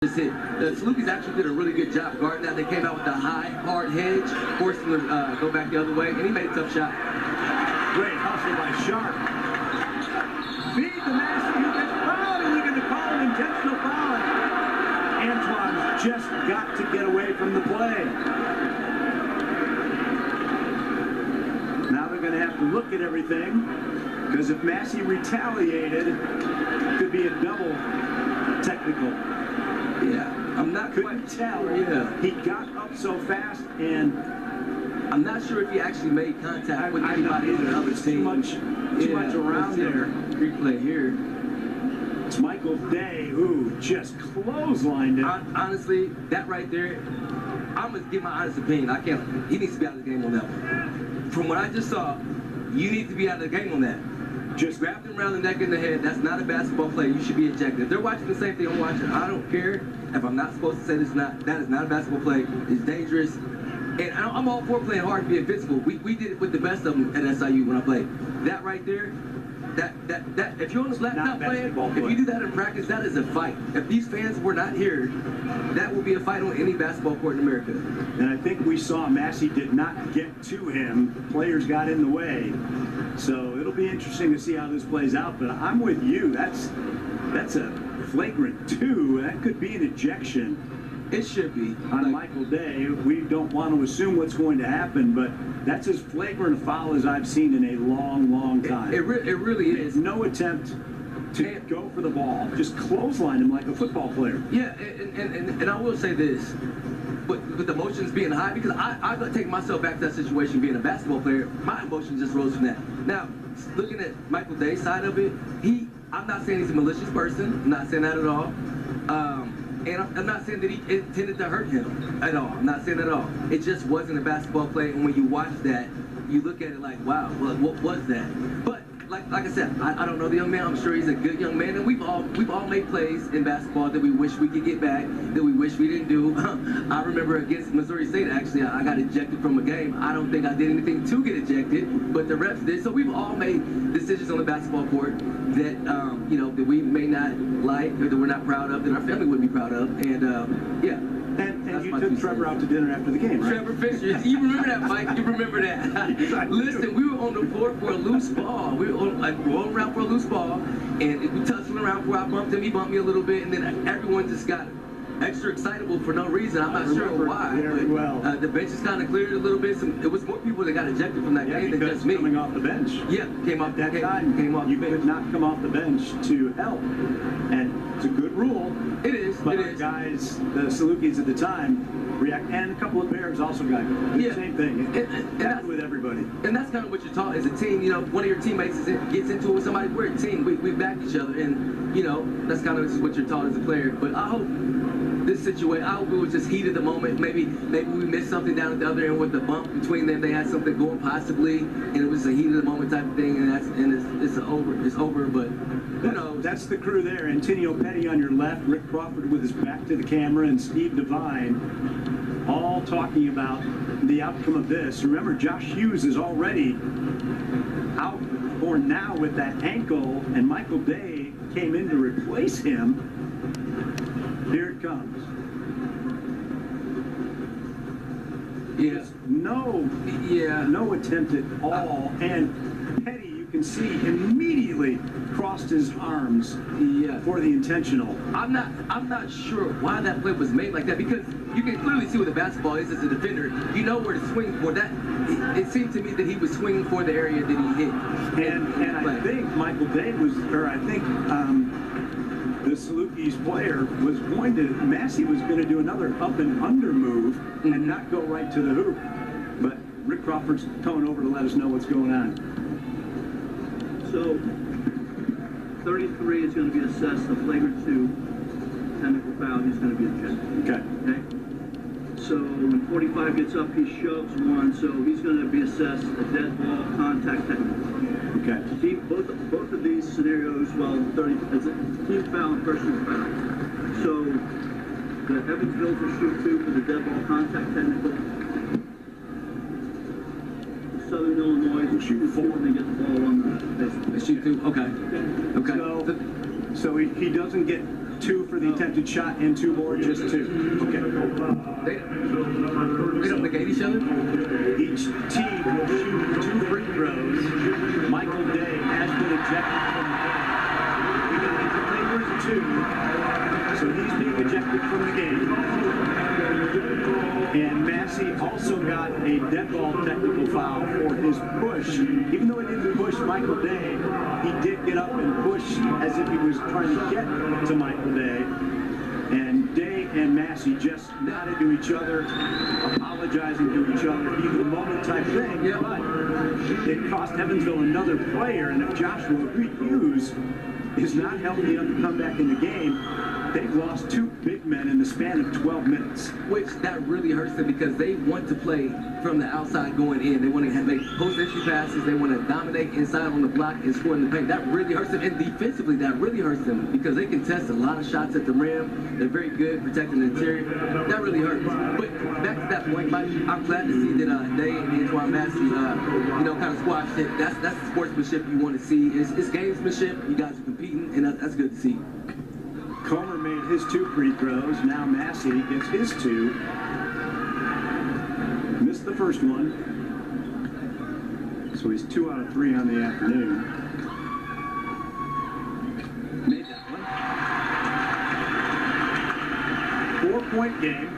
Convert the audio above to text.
Hit. The Salukis actually did a really good job guarding that. They came out with a high, hard hedge, forced him to go back the other way, and he made a tough shot. Great hustle by Sharp. Feed the Massey, who gets fouled, and looking to call an intentional foul. Antwaun's just got to get away from the play. Now they're going to have to look at everything, because if Massey retaliated, it could be a double technical. Yeah, I'm not Couldn't quite tell. sure. Yeah, He got up so fast, and I'm not sure if he actually made contact with anybody on the other team. Too much around there. Replay here. It's Michael Day who just clotheslined it. Honestly, that right there, I'm gonna give my honest opinion. I can't. He needs to be out of the game on that one. From what I just saw, you need to be out of the game on that. Just grabbed him around the neck and the head. That's not a basketball play. You should be ejected. If they're watching the same thing I'm watching, I don't care if I'm not supposed to say this. That is not a basketball play. It's dangerous. And I'm all for playing hard and being physical. We did it with the best of them at SIU when I played. That right there, that if you're on the laptop playing, if you do that in practice, that is a fight. If these fans were not here, that will be a fight on any basketball court in America. And I think we saw Massey did not get to him. Players got in the way. So it'll be interesting to see how this plays out. But I'm with you. That's a flagrant 2. That could be an ejection. It should be. On Michael Day, we don't want to assume what's going to happen, but that's as flagrant a foul as I've seen in a long, long time. It really is. No attempt to go for the ball. Just clothesline him like a football player. Yeah, and I will say this. With the emotions being high, because I got to take myself back to that situation being a basketball player, my emotions just rose from that. Now, looking at Michael Day's side of it, I'm not saying he's a malicious person. I'm not saying that at all. And I'm not saying that he intended to hurt him at all. I'm not saying that at all. It just wasn't a basketball play, and when you watch that, you look at it like, wow, well, what was that? But like I said, I don't know the young man. I'm sure he's a good young man, and we've all made plays in basketball that we wish we could get back, that we wish we didn't do. I remember against Missouri State, actually, I got ejected from a game. I don't think I did anything to get ejected, but the refs did. So we've all made decisions on the basketball court that that we may not like or that we're not proud of, that our family would be proud of, and yeah. And you took Trevor out to dinner after the game, right? Trevor Fisher. You remember that, Mike? You remember that? Listen, we were on the floor for a loose ball. We were rolling around for a loose ball, and we tussling around before I bumped him. He bumped me a little bit, and then everyone just got extra excitable for no reason. I'm not sure why. But the bench is kind of cleared a little bit. It was more people that got ejected from that game than just me. Coming off the bench. Yeah, came off that time. Came off you the bench. could not come off the bench to help, and it's a good rule. It is. But it our is. guys, the Salukis at the time, react, and a couple of Bears also got the same thing. It happened with everybody. And that's kind of what you're taught as a team. One of your teammates gets into it with somebody. We're a team. We back each other, and that's kind of what you're taught as a player. But I hope this situation, I hope it was just heat of the moment. Maybe we missed something down at the other end with the bump between them. They had something going possibly, and it was a heat of the moment type of thing. And it's over. It's over. But who knows? That's the crew there. Antonio Petty on your left, Rick Crawford with his back to the camera, and Steve Devine, all talking about the outcome of this. Remember, Josh Hughes is already out for now with that ankle, and Michael Day came in to replace him. Here it comes. Yeah. No attempt at all, and Petty, you can see, immediately crossed his arms for the intentional. I'm not sure why that play was made like that, because you can clearly see where the basketball is as a defender. You know where to swing for that. It seemed to me that he was swinging for the area that he hit. And I think Michael Day was, or I think the Salukis player was Massey was going to do another up and under move and not go right to the hoop. But Rick Crawford's coming over to let us know what's going on. So, 33 is going to be assessed a flagrant 2 technical foul. He's going to be ejected. Okay. So when 45 gets up, he shoves one. So he's going to be assessed a dead ball contact technical. Okay. Both of these scenarios, well, 30 is a team foul and personal foul. So the Evansville will shoot 2 for the dead ball contact technical. Southern Illinois will shoot 4 when they get the ball on the baseball. They shoot 2. Okay. So he doesn't get 2 for the attempted shot and 2 more, just 2. Okay. They don't negate each other? Each team will shoot 2 free throws. Michael Day has been ejected from the game. We got Flagrant 2, so he's being ejected from the game. And Massey also got a dead ball technical foul for his push. Even though he didn't push Michael Day, he did get up and push as if he was trying to get to Michael Day. And Day and Massey just nodded to each other, apologizing to each other, heat of the moment type thing. Yeah. But it cost Evansville another player, and if Joshua Hughes is not healthy enough to come back in the game, they've lost 2 big men in the span of 12 minutes. Which that really hurts them because they want to play from the outside going in. They want to make post-entry passes. They want to dominate inside on the block and score in the paint. That really hurts them. And defensively, that really hurts them because they can test a lot of shots at the rim. They're very good protecting the interior. That really hurts. But back to that point, Mike, I'm glad to see that they and Antwaun Massey, kind of squashed it. That's the sportsmanship you want to see. It's gamesmanship. You guys are competing, and that's good to see. Comer made his 2 free throws. Now Massey gets his 2. Missed the first one. So he's 2 out of 3 on the afternoon. Made that one. 4-point game.